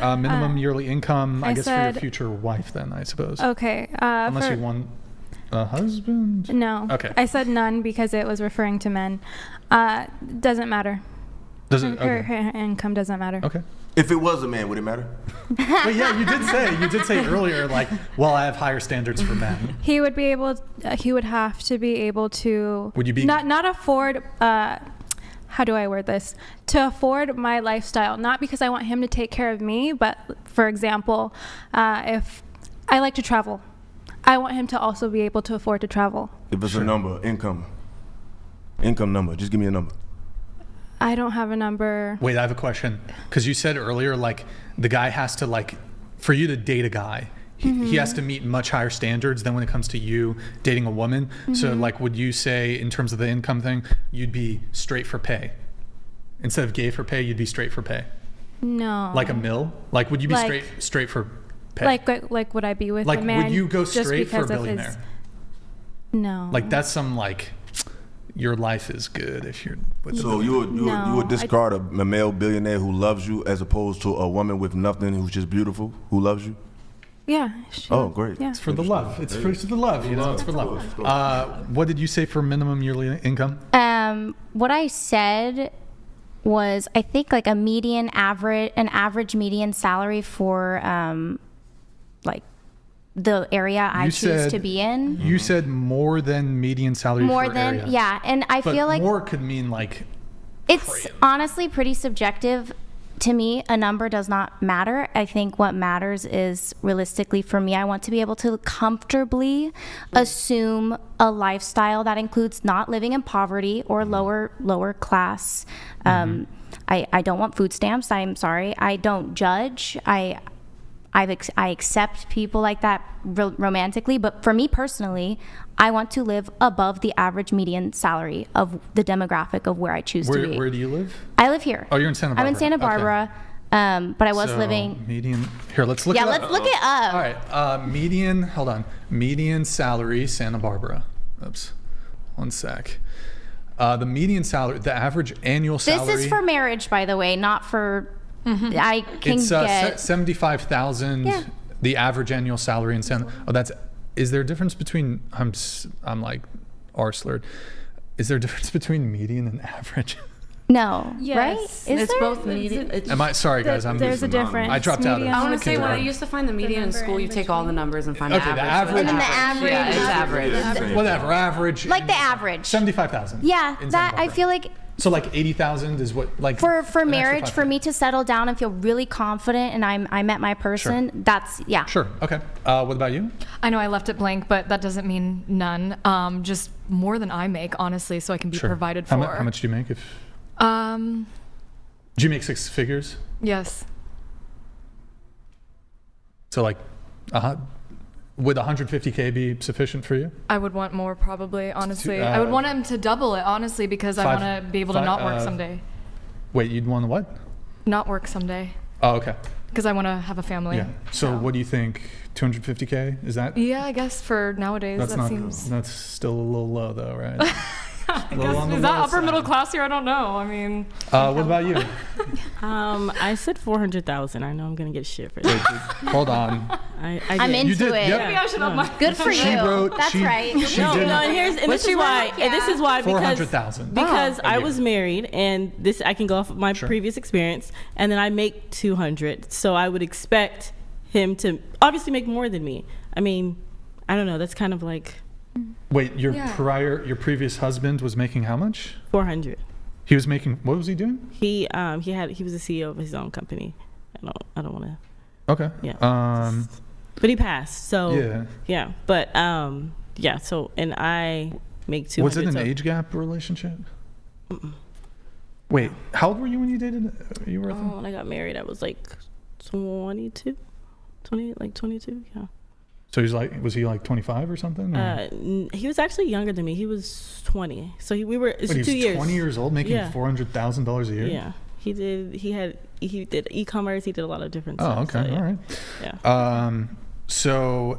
minimum yearly income, I guess, for your said, future wife then, I suppose. Okay. Unless you want a husband? No. Okay. I said none because it was referring to men. Doesn't matter. Her income doesn't matter. Okay. If it was a man, would it matter? But yeah, you did say earlier, like, well, I have higher standards for men. He would have to be able to. Would you be not afford? How do I word this? To afford my lifestyle, not because I want him to take care of me, but for example, if I like to travel, I want him to also be able to afford to travel. If it's a number, income number, just give me a number. I don't have a number. Wait, I have a question. Because you said earlier, like, the guy has to, like, for you to date a guy, he has to meet much higher standards than when it comes to you dating a woman. So, like, would you say, in terms of the income thing, you'd be straight for pay? Instead of gay for pay, you'd be straight for pay? No. Like a mill? Like, would you be straight for pay? Like would I be with a man? Like, would you go just straight for a because of billionaire? No. Like, that's some, like, your life is good if you're with a So billionaire. you would discard a male billionaire who loves you as opposed to a woman with nothing who's just beautiful who loves you? Yeah. Oh, great. Yeah. It's for the love. It's for the love, you know? It's for love. What did you say for minimum yearly income? What I said was, I think, like an average median salary for like the area I choose to be in. You said more than median salary more for than area. Yeah, and I But feel like more could mean like it's crazy. honestly pretty subjective. To me, a number does not matter. I think what matters is, realistically for me, I want to be able to comfortably assume a lifestyle that includes not living in poverty or lower class. I don't want food stamps. I'm sorry. I don't judge. I accept people like that romantically, but for me personally, I want to live above the average median salary of the demographic of where I choose to be. Where do you live? I live here. Oh, you're in Santa Barbara. I'm in Santa Barbara, but I was living. Median. Here, let's look. Yeah, it up. let's look it up. All right. Median. Hold on. Median salary, Santa Barbara. Oops. One sec. The median salary, the average annual salary. This is for marriage, by the way, not for. I can It's get 75,000. Yeah. The average annual salary in Santa. Oh, that's. Is there a difference between? I'm like, R-slurred. Is there a difference between median and average? no, Yes. right? Is It's there? both median. Am I sorry, guys? There's a difference. I dropped out. Median I want to is say the- when I used to find the median in school, you take all the numbers and find Okay, the the average. average. And then the average. Yeah, it's average. Whatever, average. Like the average. 75,000. Yeah, in Santa that I Barbara. feel like So like 80,000 is what like for an extra marriage, for 5K. me to settle down and feel really confident and I met my person. Sure. That's yeah. Sure. Okay. What about you? I know I left it blank, but that doesn't mean none. Just more than I make, honestly, so I can be provided for. How much do you make? If do you make six figures? Yes. So like, would 150K be sufficient for you? I would want more, probably, honestly. To, I would want him to double it, honestly, because I want to be able to not work someday. Wait, you'd want what? Not work someday. Oh, okay. Because I want to have a family. Yeah. So what do you think? 250K? Is that? Yeah, I guess for nowadays, that seems. That's still a little low, though, right? I guess, is that upper middle class here? I don't know. I mean. What about you? I said 400,000. I know I'm gonna get shit for that. Hold on. I'm did. into it. Yep. Maybe I should have my. Good for She you. wrote. That's right. She No, did. and this is why. Yeah. And this is why because 400,000. I was married, and this I can go off of my previous experience, and then I make 200. So I would expect him to obviously make more than me. I mean, I don't know. That's kind of like. Wait, your previous husband was making how much? 400. He was making. What was he doing? He was the CEO of his own company. I don't want to. Okay. Yeah. But he passed. So yeah. But yeah. So and I make 200. Was it an age gap relationship? Wait, how old were you when you dated? You were. When I got married, I was like 22. 22. Yeah. So was he like 25 or something? Or? He was actually younger than me. He was 20. So we were. It's But he 2 was years. 20 years old, making $400,000 a year. Yeah, he did. He did e-commerce. He did a lot of different Oh, stuff. okay, So, yeah. all right. Yeah. So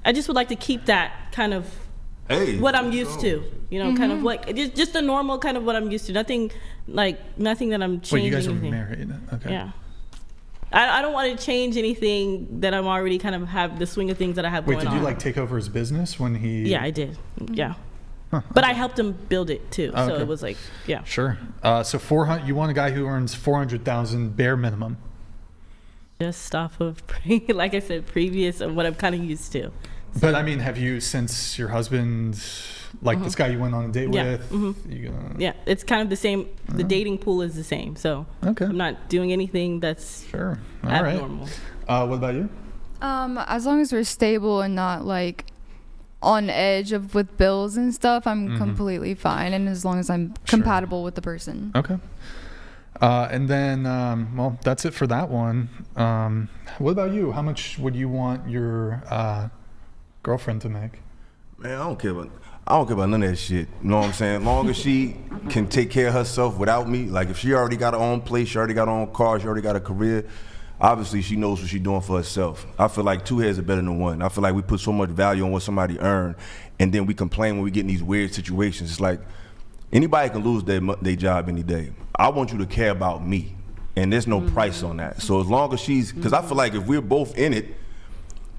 I just would like to keep that kind of what I'm used to. You know, kind of like just the normal kind of what I'm used to. Nothing that I'm changing. Wait, you guys are anything. married? Okay. Yeah. I don't want to change anything that I'm already kind of have the swing of things that I have Wait, going did on. you like take over his business when he? Yeah, I did. Yeah. But I helped him build it too. Oh, So okay. it was like, yeah. Sure. So 400. You want a guy who earns 400,000 bare minimum. Just off of, like I said, previous of what I'm kind of used to. But I mean, have you, since your husband, like this guy you went on a date Yeah. with? Yeah, it's kind of the same. The dating pool is the same. So Okay. I'm not doing anything that's Sure. All right. abnormal. What about you? As long as we're stable and not like on edge of with bills and stuff, I'm completely fine. And as long as I'm compatible with the person. Okay. And then, well, that's it for that one. What about you? How much would you want your girlfriend to make? Man, I don't care about none of that shit. You know what I'm saying? As long as she can take care of herself without me, like if she already got her own place, she already got her own car, she already got a career, obviously she knows what she's doing for herself. I feel like two heads are better than one. I feel like we put so much value on what somebody earned, and then we complain when we get in these weird situations. It's like anybody can lose their job any day. I want you to care about me, and there's no price on that. So as long as because I feel like if we're both in it,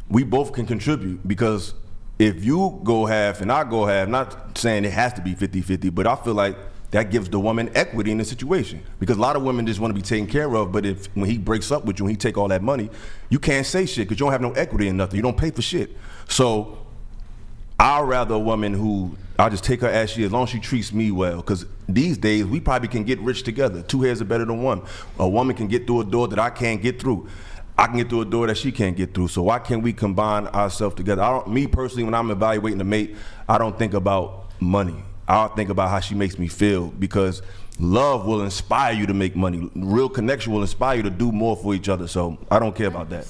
we both can contribute, because if you go half and I go half, not saying it has to be 50-50, but I feel like that gives the woman equity in the situation, because a lot of women just want to be taken care of, but when he breaks up with you and he take all that money, you can't say shit because you don't have no equity in nothing. You don't pay for shit. So I'd rather a woman who I'll just take her as she is, as long as she treats me well, because these days we probably can get rich together. Two heads are better than one. A woman can get through a door that I can't get through. I can get through a door that she can't get through. So why can't we combine ourselves together? Me personally, when I'm evaluating a mate, I don't think about money. I think about how she makes me feel, because love will inspire you to make money. Real connection will inspire you to do more for each other. So I don't care about that.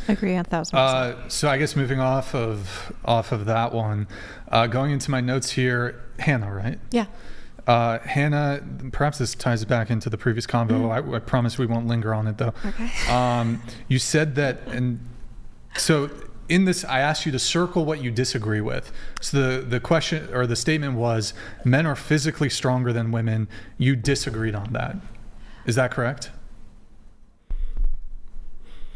Agree 1,000%. So I guess moving off of that one, going into my notes here, Hannah, right? Yeah. Hannah, perhaps this ties back into the previous convo. I promise we won't linger on it though. Okay. You said that, and so in this, I asked you to circle what you disagree with. So the question or the statement was, men are physically stronger than women. You disagreed on that. Is that correct?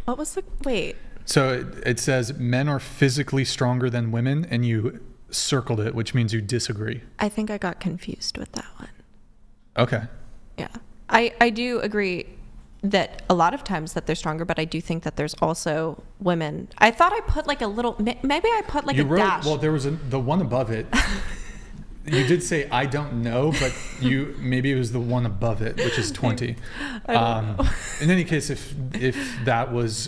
What was the wait? So it says men are physically stronger than women, and you circled it, which means you disagree. I think I got confused with that one. Okay. Yeah. I do agree that a lot of times that they're stronger, but I do think that there's also women. I thought I put like a little, maybe I put like You a wrote, dash. well, there was the one above it. You did say, I don't know, but maybe it was the one above it, which is 20. I don't know. In any case, if that was